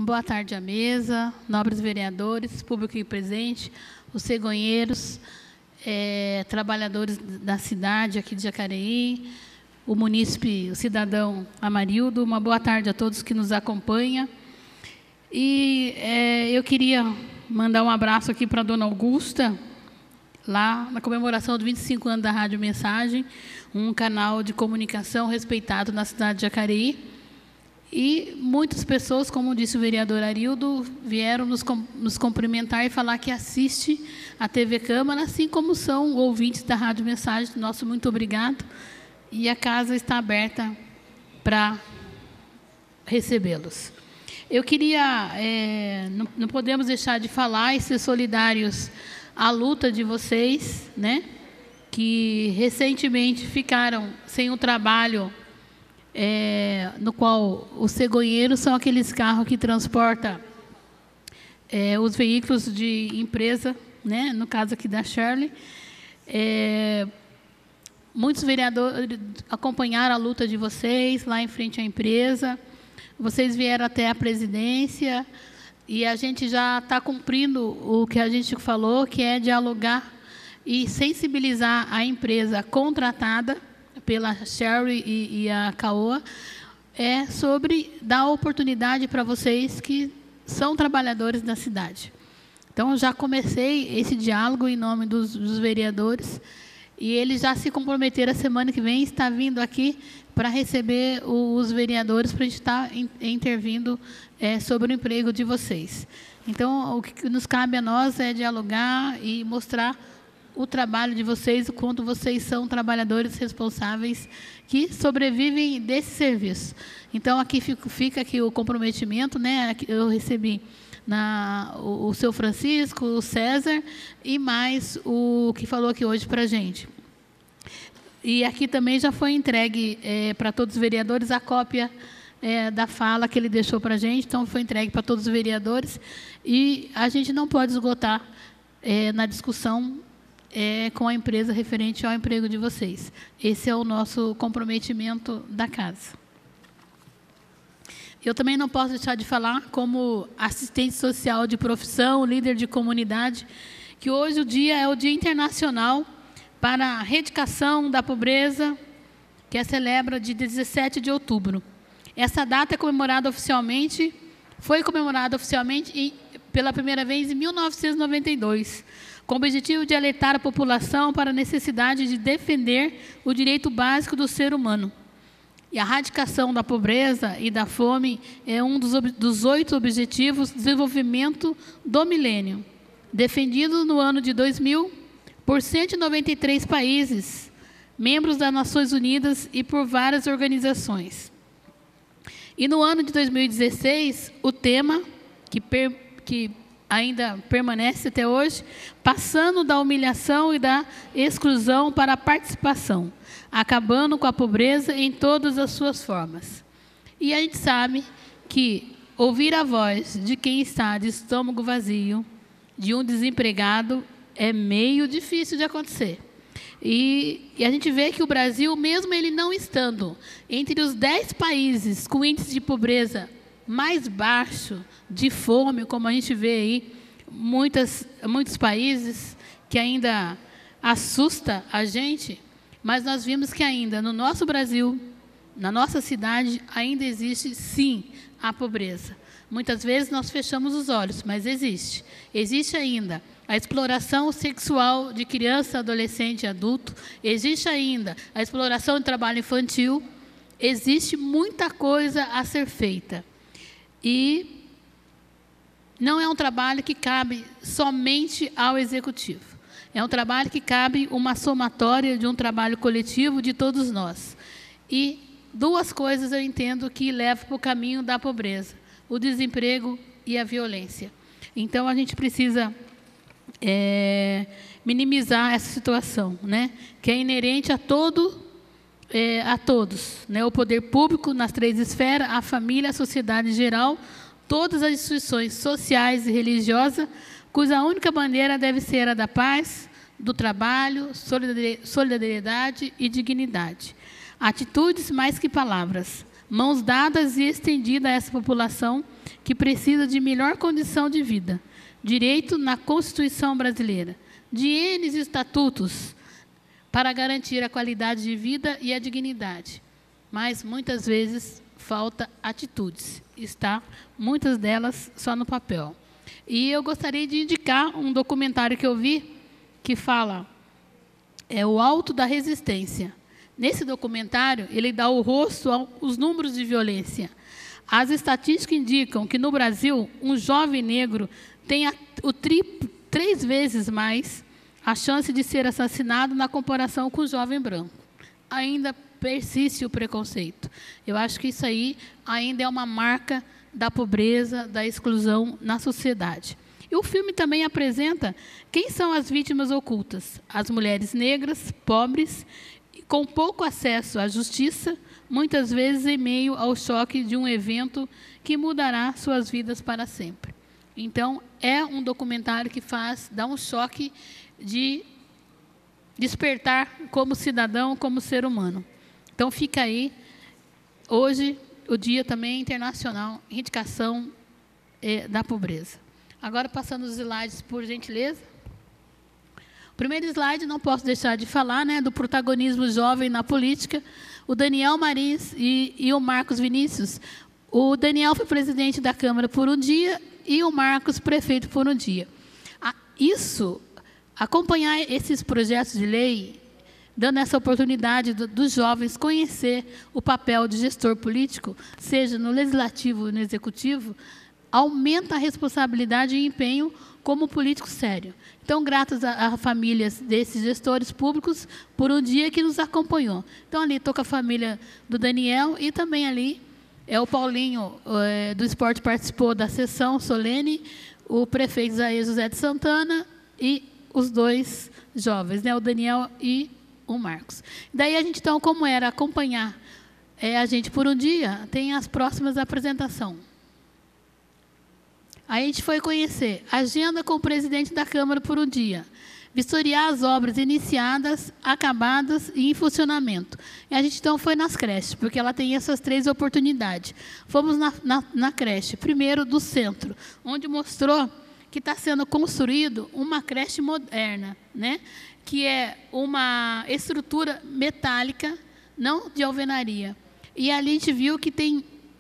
Boa tarde à mesa, nobres vereadores, público aqui presente, os cegonheiros, trabalhadores da cidade aqui de Jacareí, o munícipe, o cidadão Amarildo. Uma boa tarde a todos que nos acompanham. E eu queria mandar um abraço aqui para a dona Augusta, lá na comemoração dos 25 anos da Rádio Mensagem, um canal de comunicação respeitado na cidade de Jacareí. E muitas pessoas, como disse o vereador Arildo, vieram nos cumprimentar e falar que assiste a TV Câmara, assim como são ouvintes da Rádio Mensagem. Nosso muito obrigado. E a casa está aberta para recebê-los. Eu queria, não podemos deixar de falar e ser solidários à luta de vocês, né, que recentemente ficaram sem o trabalho, no qual os cegonheiros são aqueles carros que transportam os veículos de empresa, né, no caso aqui da Shirley. Muitos vereadores acompanharam a luta de vocês lá em frente à empresa. Vocês vieram até a presidência e a gente já está cumprindo o que a gente falou, que é dialogar e sensibilizar a empresa contratada pela Sherry e a Caoa, sobre dar oportunidade para vocês que são trabalhadores da cidade. Então, eu já comecei esse diálogo em nome dos vereadores e eles já se comprometeram a semana que vem, está vindo aqui para receber os vereadores, para a gente estar intervindo sobre o emprego de vocês. Então, o que nos cabe a nós é dialogar e mostrar o trabalho de vocês, o quanto vocês são trabalhadores responsáveis que sobrevivem desse serviço. Então, aqui fica aqui o comprometimento, né? Eu recebi o seu Francisco, o César e mais o que falou aqui hoje para a gente. E aqui também já foi entregue para todos os vereadores a cópia da fala que ele deixou para a gente, então foi entregue para todos os vereadores e a gente não pode esgotar na discussão com a empresa referente ao emprego de vocês. Esse é o nosso comprometimento da casa. Eu também não posso deixar de falar, como assistente social de profissão, líder de comunidade, que hoje o dia é o Dia Internacional para a Erradicação da Pobreza, que é celebra de 17 de outubro. Essa data foi comemorada oficialmente pela primeira vez em 1992, com o objetivo de alertar a população para a necessidade de defender o direito básico do ser humano. E a erradicação da pobreza e da fome é um dos 8 objetivos de desenvolvimento do milênio, defendido no ano de 2000 por 193 países, membros das Nações Unidas e por várias organizações. E no ano de 2016, o tema, que ainda permanece até hoje, passando da humilhação e da exclusão para a participação, acabando com a pobreza em todas as suas formas. E a gente sabe que ouvir a voz de quem está de estômago vazio, de um desempregado, é meio difícil de acontecer. E a gente vê que o Brasil, mesmo ele não estando entre os 10 países com índice de pobreza mais baixo, de fome, como a gente vê aí, muitos países que ainda assusta a gente, mas nós vimos que ainda no nosso Brasil, na nossa cidade, ainda existe, sim, a pobreza. Muitas vezes nós fechamos os olhos, mas existe. Existe ainda a exploração sexual de criança, adolescente e adulto, existe ainda a exploração de trabalho infantil, existe muita coisa a ser feita. E não é um trabalho que cabe somente ao executivo. É um trabalho que cabe uma somatória de um trabalho coletivo de todos nós. E 2 coisas eu entendo que levam para o caminho da pobreza: o desemprego e a violência. Então, a gente precisa minimizar essa situação, né, que é inerente a todos, né, o poder público nas 3 esferas, a família, a sociedade em geral, todas as instituições sociais e religiosas, cuja única bandeira deve ser a da paz, do trabalho, solidariedade e dignidade. Atitudes mais que palavras, mãos dadas e estendidas a essa população que precisa de melhor condição de vida, direito na Constituição brasileira, de N estatutos para garantir a qualidade de vida e a dignidade. Mas, muitas vezes, falta atitudes. Está, muitas delas, só no papel. E eu gostaria de indicar um documentário que eu vi, que fala, O Alto da Resistência. Nesse documentário, ele dá o rosto aos números de violência. As estatísticas indicam que, no Brasil, um jovem negro tem o triplo, 3 vezes mais a chance de ser assassinado na comparação com o jovem branco. Ainda persiste o preconceito. Eu acho que isso aí ainda é uma marca da pobreza, da exclusão na sociedade. E o filme também apresenta quem são as vítimas ocultas. As mulheres negras, pobres, com pouco acesso à justiça, muitas vezes em meio ao choque de um evento que mudará suas vidas para sempre. Então, é um documentário que dá um choque de despertar como cidadão, como ser humano. Então, fica aí, hoje, o dia também internacional, erradicação da pobreza. Agora, passando os slides, por gentileza. O primeiro slide, não posso deixar de falar, né, do protagonismo jovem na política. O Daniel Marins e o Marcos Vinícius. O Daniel foi presidente da Câmara por um dia e o Marcos, prefeito por um dia. Acompanhar esses projetos de lei, dando essa oportunidade dos jovens conhecer o papel de gestor político, seja no legislativo ou no executivo, aumenta a responsabilidade e empenho como político sério. Então, graças a famílias desses gestores públicos, por um dia que nos acompanhou. Então, ali estou com a família do Daniel e também ali o Paulinho do Esporte participou da sessão solene, o prefeito Isaías José de Santana e os 2 jovens, né, o Daniel e o Marcos. Daí a gente, então, como era acompanhar a gente por um dia, tem as próximas apresentações. Aí a gente foi conhecer agenda com o presidente da Câmara por um dia, vistoriar as obras iniciadas, acabadas e em funcionamento. E a gente, então, foi nas creches, porque ela tem essas 3 oportunidades. Fomos na creche, primeiro do centro, onde mostrou que está sendo construído uma creche moderna, né? Que é uma estrutura metálica, não de alvenaria. E ali a gente viu que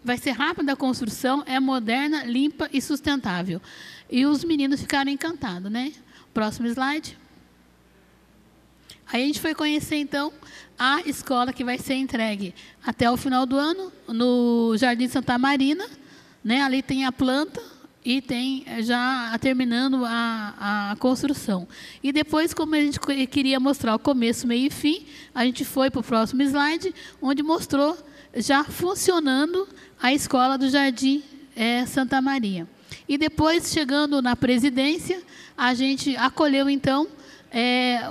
vai ser rápida a construção, é moderna, limpa e sustentável. E os meninos ficaram encantados, né? Próximo slide. Aí a gente foi conhecer, então, a escola que vai ser entregue até o final do ano, no Jardim Santa Marina, né? Ali tem a planta e tem já terminando a construção. E depois, como a gente queria mostrar o começo, meio e fim, a gente foi para o próximo slide, onde mostrou já funcionando a escola do Jardim Santa Maria. E depois, chegando na presidência, a gente acolheu, então,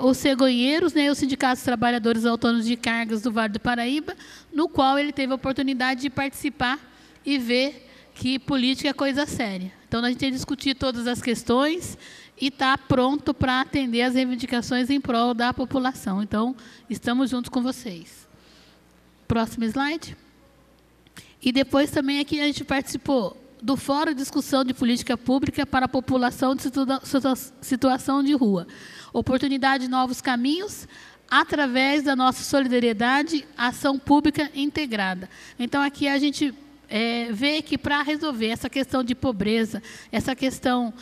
os cegonheiros, né, os sindicatos de trabalhadores autônomos de cargas do Vale do Paraíba, no qual ele teve a oportunidade de participar e ver que política é coisa séria. Então, a gente tem que discutir todas as questões e está pronto para atender as reivindicações em prol da população. Então, estamos juntos com vocês. Próximo slide. E depois também aqui a gente participou do Fórum de Discussão de Política Pública para a População de Situação de Rua. Oportunidade de novos caminhos através da nossa solidariedade, ação pública integrada. Então, aqui a gente vê que para resolver essa questão de pobreza, essa questão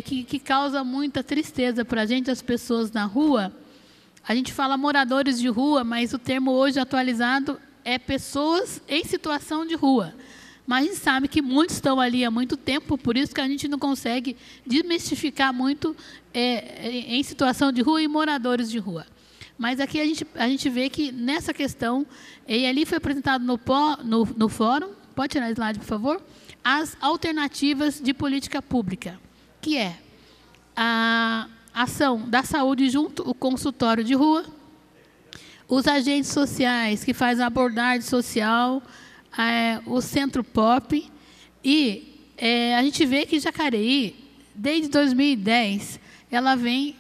que causa muita tristeza para a gente, as pessoas na rua, a gente fala moradores de rua, mas o termo hoje atualizado é pessoas em situação de rua. Mas a gente sabe que muitos estão ali há muito tempo, por isso que a gente não consegue desmistificar muito em situação de rua e moradores de rua. Mas aqui a gente vê que nessa questão, e ali foi apresentado no fórum, pode tirar o slide, por favor, as alternativas de política pública, que é a ação da saúde junto ao consultório de rua, os agentes sociais que fazem a abordagem social, o Centro Pop, e a gente vê que Jacareí, desde 2010, ela vem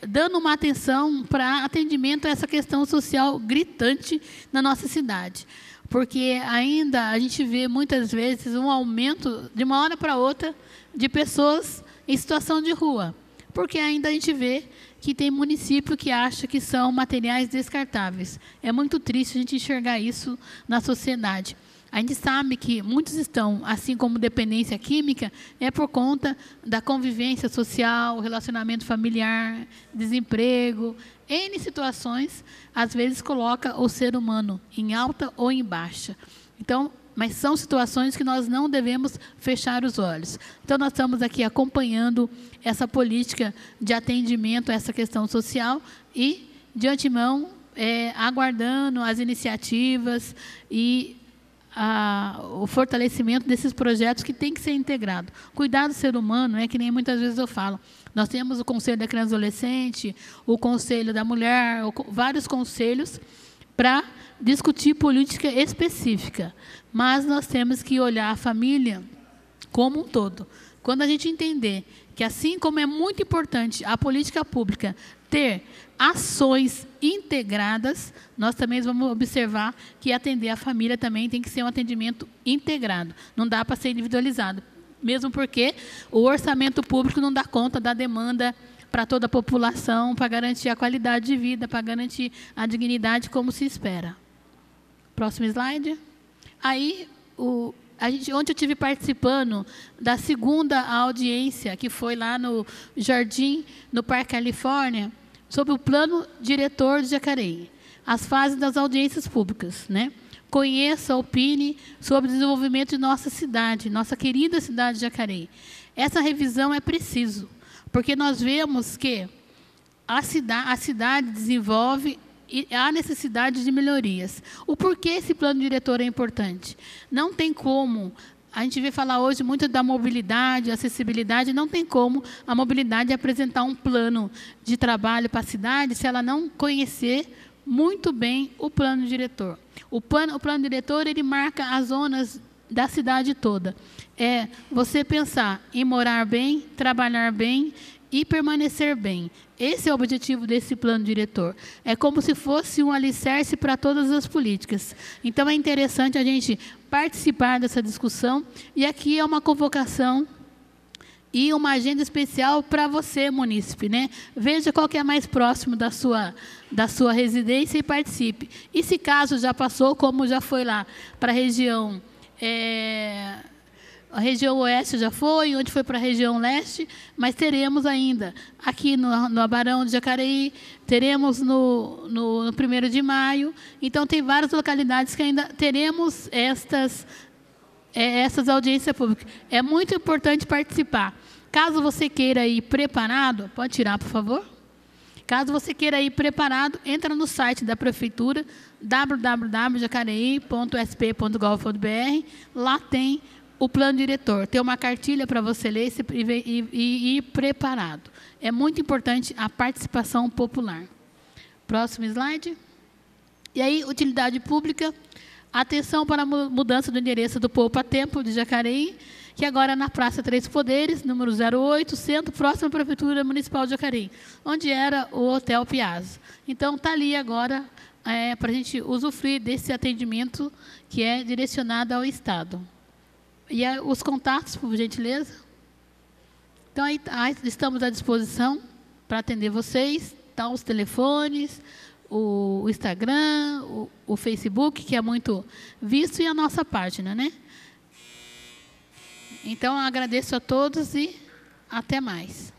dando uma atenção para atendimento a essa questão social gritante na nossa cidade. porque ainda a gente vê muitas vezes um aumento de uma hora para outra de pessoas em situação de rua, porque ainda a gente vê que tem município que acha que são materiais descartáveis. É muito triste a gente enxergar isso na sociedade. A gente sabe que muitos estão, assim como dependência química, é por conta da convivência social, relacionamento familiar, desemprego. N situações, às vezes, coloca o ser humano em alta ou em baixa. Então, mas são situações que nós não devemos fechar os olhos. Então, nós estamos aqui acompanhando essa política de atendimento a essa questão social e, de antemão, aguardando as iniciativas e o fortalecimento desses projetos que tem que ser integrado. Cuidar do ser humano é que nem muitas vezes eu falo. Nós temos o Conselho da Criança e Adolescente, o Conselho da Mulher, vários conselhos para discutir política específica. Mas nós temos que olhar a família como um todo. Quando a gente entender que, assim como é muito importante a política pública ter ações integradas, nós também vamos observar que atender a família também tem que ser um atendimento integrado. Não dá para ser individualizado, mesmo porque o orçamento público não dá conta da demanda para toda a população, para garantir a qualidade de vida, para garantir a dignidade como se espera. Próximo slide. Aí, ontem eu estive participando da segunda audiência, que foi lá no Jardim, no Parque Califórnia, sobre o plano diretor de Jacareí, as fases das audiências públicas, né? Conheça, opine sobre o desenvolvimento de nossa cidade, nossa querida cidade de Jacareí. Essa revisão é preciso, porque nós vemos que a cidade desenvolve e há necessidade de melhorias. O porquê esse plano diretor é importante? Não tem como, a gente vê falar hoje muito da mobilidade, acessibilidade, não tem como a mobilidade apresentar um plano de trabalho para a cidade se ela não conhecer muito bem o plano diretor. O plano diretor, ele marca as zonas da cidade toda. É você pensar em morar bem, trabalhar bem e permanecer bem. Esse é o objetivo desse plano diretor. É como se fosse um alicerce para todas as políticas. Então, é interessante a gente participar dessa discussão. E aqui é uma convocação e uma agenda especial para você, munícipe, né? Veja qual que é mais próximo da sua residência e participe. E se caso já passou, como já foi lá para a região... A região oeste já foi, onde foi para a região leste, mas teremos ainda aqui no Barão de Jacareí, teremos no 1º de maio. Então, tem várias localidades que ainda teremos essas audiências públicas. É muito importante participar. Caso você queira ir preparado, pode tirar, por favor? Caso você queira ir preparado, entra no site da Prefeitura, www.jacareí.sp.gov.br, lá tem o plano diretor, tem uma cartilha para você ler e ir preparado. É muito importante a participação popular. Próximo slide. E aí, utilidade pública, atenção para a mudança do endereço do Poupa Tempo de Jacareí, que agora é na Praça Três Poderes, número 08, centro, próximo à Prefeitura Municipal de Jacareí, onde era o Hotel Piazza. Então, está ali agora para a gente usufruir desse atendimento que é direcionado ao Estado. E os contatos, por gentileza. Então, aí estamos à disposição para atender vocês. Estão os telefones, o Instagram, o Facebook, que é muito visto, e a nossa página, né? Então, agradeço a todos e até mais.